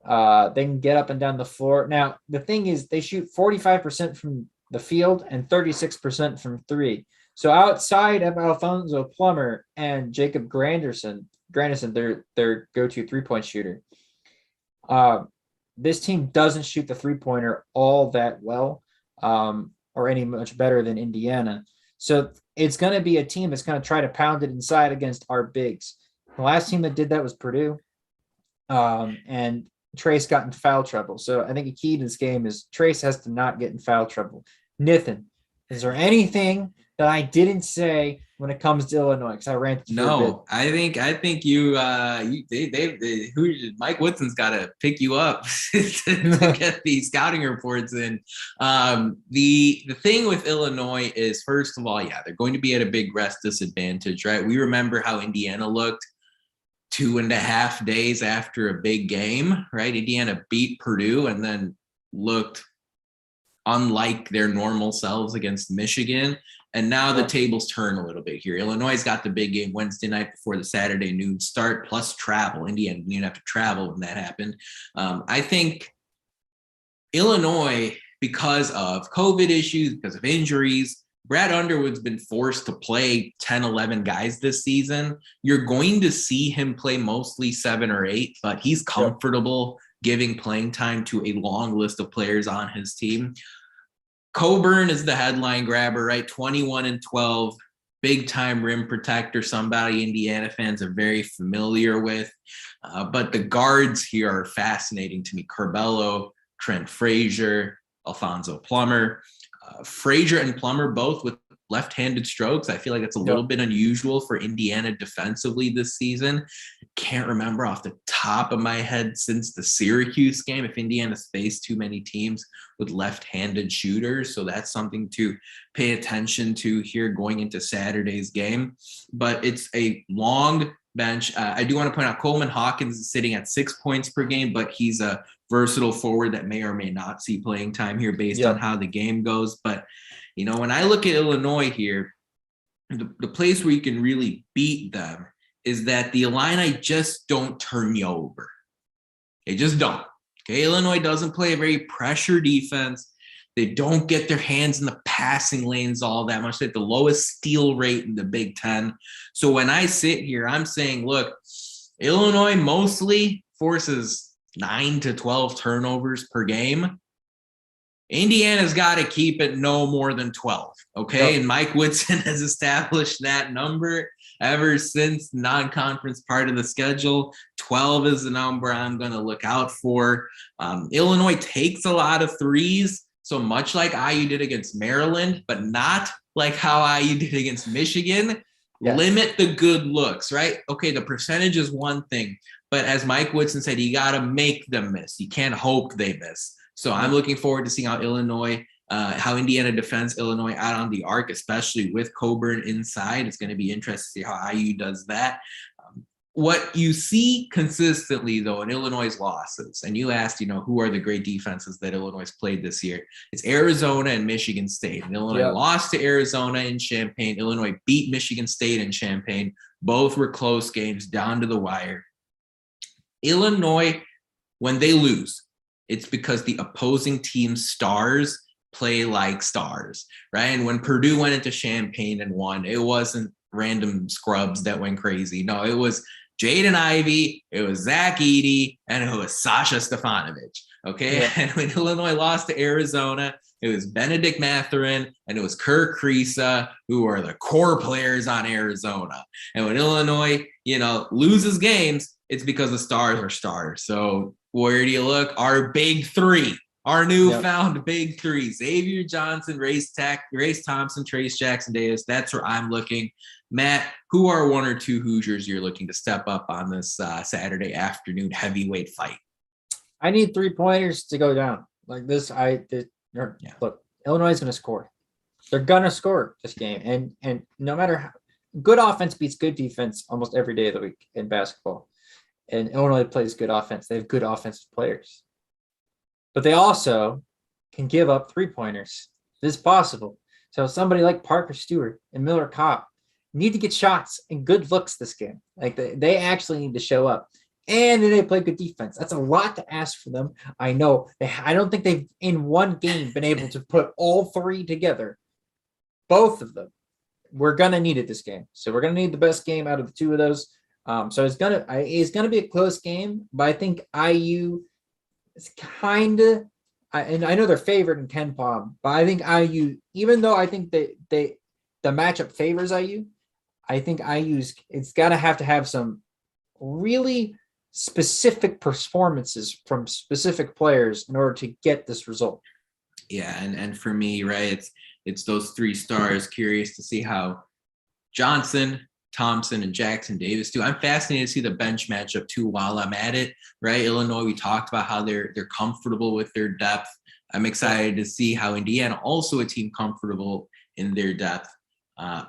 They can get up and down the floor. Now, the thing is, they shoot 45% from the field and 36% from 3. So outside of Alfonso Plummer and Jacob Granderson, their go-to three-point shooter, this team doesn't shoot the three-pointer all that well, or any much better than Indiana. So it's going to be a team that's going to try to pound it inside against our bigs. The last team that did that was Purdue, and Trace got in foul trouble. So I think a key to this game is Trace has to not get in foul trouble. Nithin, is there anything that I didn't say when it comes to Illinois? Because I ranted. No, I think Mike Woodson's got to pick you up to get these scouting reports in. The thing with Illinois is, first of all, they're going to be at a big rest disadvantage, right? We remember how Indiana looked 2.5 days after a big game, right? Indiana beat Purdue and then looked unlike their normal selves against Michigan. And now the tables turn a little bit here. Illinois got the big game Wednesday night before the Saturday noon start, plus travel. Indiana didn't even have to travel when that happened. I think Illinois, because of COVID issues, because of injuries, Brad Underwood's been forced to play 10, 11 guys this season. You're going to see him play mostly 7 or 8, but he's comfortable giving playing time to a long list of players on his team. Coburn is the headline grabber, right? 21-12, big time rim protector, somebody Indiana fans are very familiar with. But the guards here are fascinating to me. Curbelo, Trent Frazier, Alfonso Plummer. Frazier and Plummer both with left-handed strokes. I feel like that's a little bit unusual for Indiana defensively this season. Can't remember off the top of my head since the Syracuse game if Indiana's faced too many teams with left-handed shooters. So that's something to pay attention to here going into Saturday's game. But it's a long bench. I do want to point out Coleman Hawkins is sitting at 6 points per game, but he's a versatile forward that may or may not see playing time here based on how the game goes. But when I look at Illinois here, the place where you can really beat them is that the Illini just don't turn you over. They just don't. Okay, Illinois doesn't play a very pressure defense. They don't get their hands in the passing lanes all that much. They have the lowest steal rate in the Big Ten. So when I sit here, I'm saying, look, Illinois mostly forces 9 to 12 turnovers per game. Indiana's got to keep it no more than 12. Okay. Yep. And Mike Woodson has established that number ever since non-conference part of the schedule. 12 is the number I'm going to look out for. Illinois takes a lot of threes. So much like IU did against Maryland, but not like how IU did against Michigan. Yes. Limit the good looks, right? Okay, the percentage is one thing, but as Mike Woodson said, you got to make them miss. You can't hope they miss. So I'm looking forward to seeing how how Indiana defends Illinois out on the arc, especially with Coburn inside. It's going to be interesting to see how IU does that. What you see consistently, though, in Illinois' losses, and you asked, who are the great defenses that Illinois played this year? It's Arizona and Michigan State. And Illinois lost to Arizona in Champaign. Illinois beat Michigan State in Champaign. Both were close games down to the wire. Illinois, when they lose, it's because the opposing team's stars play like stars, right? And when Purdue went into Champaign and won, it wasn't random scrubs that went crazy. No, it was Jaden Ivey, it was Zach Edey, and it was Sasha Stefanovic. Okay. Yeah. And when Illinois lost to Arizona, it was Benedict Mathurin and it was Kirk Kriisa, who are the core players on Arizona. And when Illinois, loses games, it's because the stars are stars. So where do you look? Our big three, our newfound big three: Xavier Johnson, Race Thompson, Trace Jackson Davis. That's where I'm looking. Matt, who are one or two Hoosiers you're looking to step up on this Saturday afternoon heavyweight fight? I need 3-pointers to go down like this. Look, Illinois is going to score. They're going to score this game, and no matter how good offense beats good defense almost every day of the week in basketball. And Illinois plays good offense. They have good offensive players, but they also can give up 3-pointers. This is possible. So somebody like Parker Stewart and Miller Kopp need to get shots and good looks this game. Like they actually need to show up, and they play good defense. That's a lot to ask for them. I know. I don't think they've in one game been able to put all three together. Both of them. We're gonna need it this game. So we're gonna need the best game out of the two of those. So it's gonna be a close game, but I think IU is kind of, and I know they're favored in Ken Palm, but I think IU, even though I think the matchup favors IU, I think it's got to have some really specific performances from specific players in order to get this result. Yeah, and for me, right, it's those three stars. Curious to see how Johnson, Thompson, and Jackson Davis do. I'm fascinated to see the bench matchup too while I'm at it, right? Illinois, we talked about how they're comfortable with their depth. I'm excited to see how Indiana, also a team comfortable in their depth,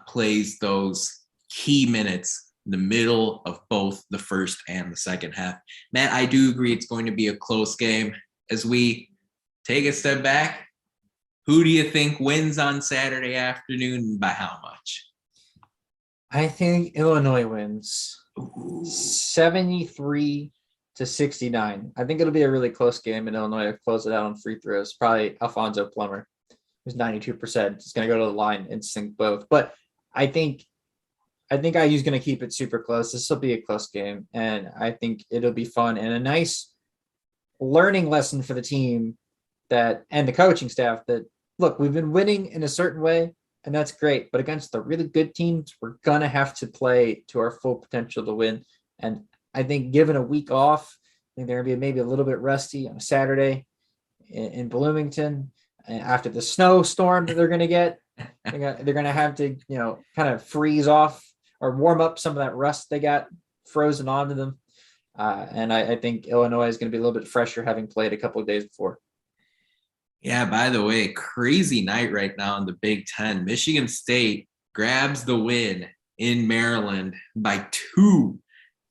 plays those key minutes in the middle of both the first and the second half. Matt, I do agree it's going to be a close game. As we take a step back, who do you think wins on Saturday afternoon and by how much? I think Illinois wins 73-69. I think it'll be a really close game, and Illinois will close it out on free throws. Probably Alfonso Plummer, who's 92%. He's going to go to the line and sink both. But I think IU's going to keep it super close. This will be a close game, and I think it'll be fun and a nice learning lesson for the team and the coaching staff that, look, we've been winning in a certain way, and that's great. But against the really good teams, we're going to have to play to our full potential to win. And I think given a week off, I think they're going to be maybe a little bit rusty on a Saturday in Bloomington. And after the snowstorm that they're going to get, they're going to have to, kind of freeze off or warm up some of that rust they got frozen onto them. And I think Illinois is going to be a little bit fresher, having played a couple of days before. Yeah, by the way, crazy night right now in the Big Ten. Michigan State grabs the win in Maryland by 2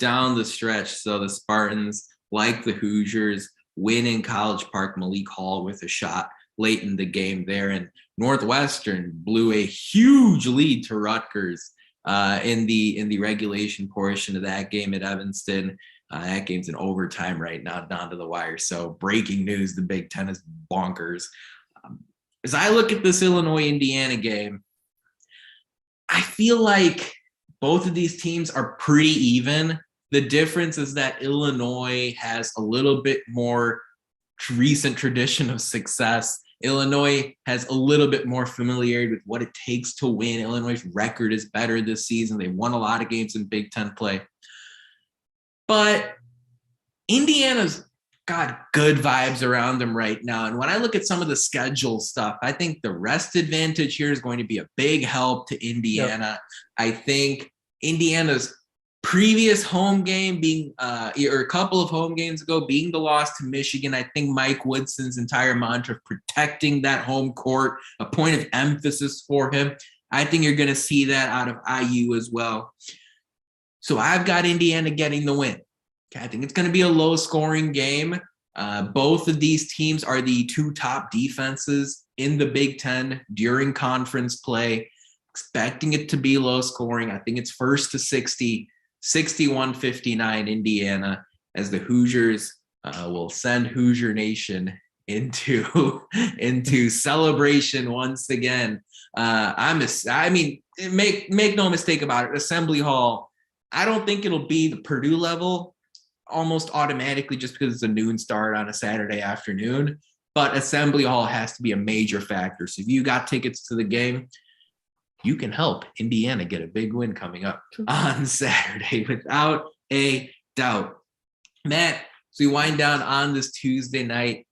down the stretch. So the Spartans, like the Hoosiers, win in College Park. Malik Hall with a shot late in the game there. And Northwestern blew a huge lead to Rutgers in the regulation portion of that game at Evanston. That game's in overtime right now, down to the wire. So breaking news, the Big Ten is bonkers. As I look at this Illinois-Indiana game, I feel like both of these teams are pretty even. The difference is that Illinois has a little bit more recent tradition of success. Illinois has a little bit more familiarity with what it takes to win. Illinois' record is better this season. They won a lot of games in Big Ten play. But Indiana's got good vibes around them right now. And when I look at some of the schedule stuff, I think the rest advantage here is going to be a big help to Indiana. Yep. I think Indiana's previous home game being, or a couple of home games ago, being the loss to Michigan, I think Mike Woodson's entire mantra of protecting that home court, a point of emphasis for him. I think you're going to see that out of IU as well. So I've got Indiana getting the win. Okay, I think it's going to be a low-scoring game. Both of these teams are the two top defenses in the Big Ten during conference play. Expecting it to be low-scoring. I think it's first to 60, 61-59 Indiana, as the Hoosiers will send Hoosier Nation into celebration once again. Make no mistake about it. Assembly Hall, I don't think it'll be the Purdue level almost automatically just because it's a noon start on a Saturday afternoon, but Assembly Hall has to be a major factor. So if you got tickets to the game, you can help Indiana get a big win coming up on Saturday without a doubt. Matt, so we wind down on this Tuesday night.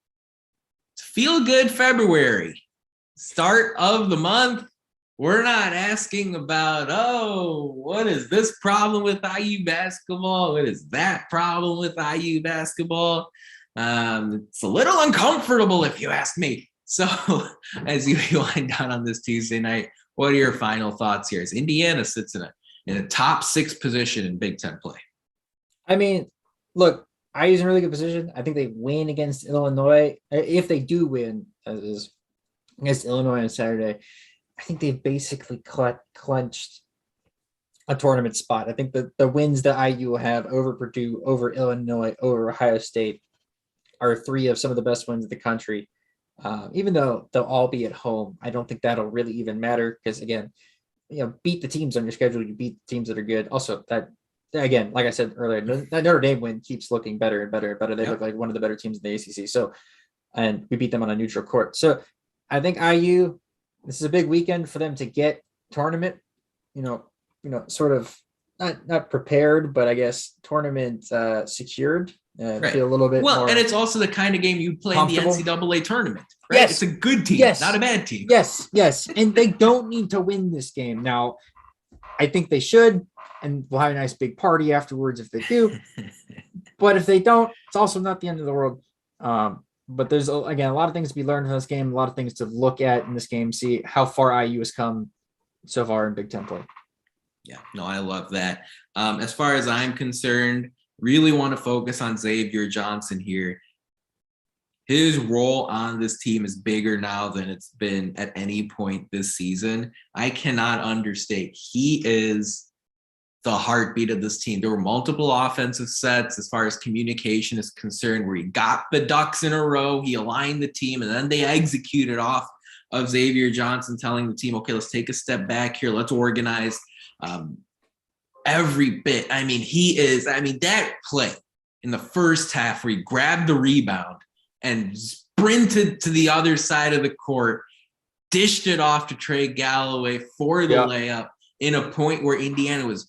Feel good February, start of the month. We're not asking about, what is this problem with IU basketball? What is that problem with IU basketball? It's a little uncomfortable if you ask me. So as you wind down on this Tuesday night, what are your final thoughts here? As Indiana sits in a top 6 position in Big Ten play. I mean, look, IU's in a really good position. I think they win against Illinois. If they do win against Illinois on Saturday, I think they've basically clenched a tournament spot. I think the wins that IU will have over Purdue, over Illinois, over Ohio State are 3 of some of the best wins in the country. Even though they'll all be at home, I don't think that'll really even matter because, again, beat the teams on your schedule. You beat teams that are good. Also, that, again, like I said earlier, that Notre Dame win keeps looking better and better and better. They look like one of the better teams in the ACC. So, and we beat them on a neutral court. So I think IU, this is a big weekend for them to get tournament, sort of not prepared, but I guess tournament secured. Right. Feel a little bit more. And it's also the kind of game you play in the NCAA tournament. Right? Yes. It's a good team, not a bad team. Yes. And they don't need to win this game. Now, I think they should, and we'll have a nice big party afterwards if they do. But if they don't, it's also not the end of the world. But there's, again, a lot of things to be learned from this game, a lot of things to look at in this game, see how far IU has come so far in Big Ten play. Yeah, no, I love that. As far as I'm concerned, really want to focus on Xavier Johnson here. His role on this team is bigger now than it's been at any point this season. I cannot understate. He is the heartbeat of this team. There were multiple offensive sets as far as communication is concerned where he got the ducks in a row, he aligned the team, and then they executed off of Xavier Johnson telling the team, okay, let's take a step back here. Let's organize every bit. That play in the first half where he grabbed the rebound and sprinted to the other side of the court, dished it off to Trey Galloway for the layup in a point where Indiana was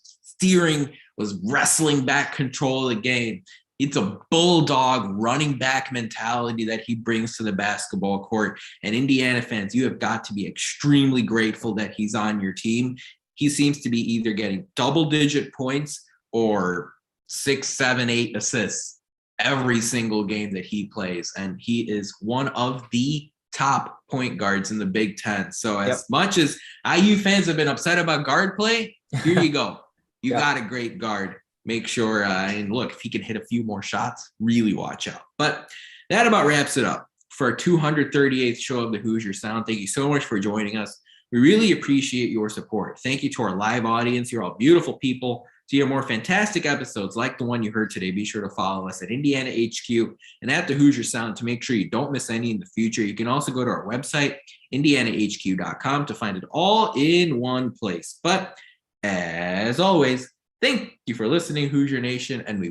wrestling back control of the game. It's a bulldog running back mentality that he brings to the basketball court. And Indiana fans, you have got to be extremely grateful that he's on your team. He seems to be either getting double-digit points or 6, 7, 8 assists every single game that he plays. And he is one of the top point guards in the Big Ten. So as much as IU fans have been upset about guard play, here you go. You got a great guard. Make sure, and look, if he can hit a few more shots, really watch out. But that about wraps it up for our 238th show of the Hoosier Sound. Thank you so much for joining us. We really appreciate your support. Thank you to our live audience. You're all beautiful people. To hear more fantastic episodes like the one you heard today, be sure to follow us at Indiana HQ and at the Hoosier Sound to make sure you don't miss any in the future. You can also go to our website, indianahq.com, to find it all in one place. But as always, thank you for listening, Hoosier Nation, and we will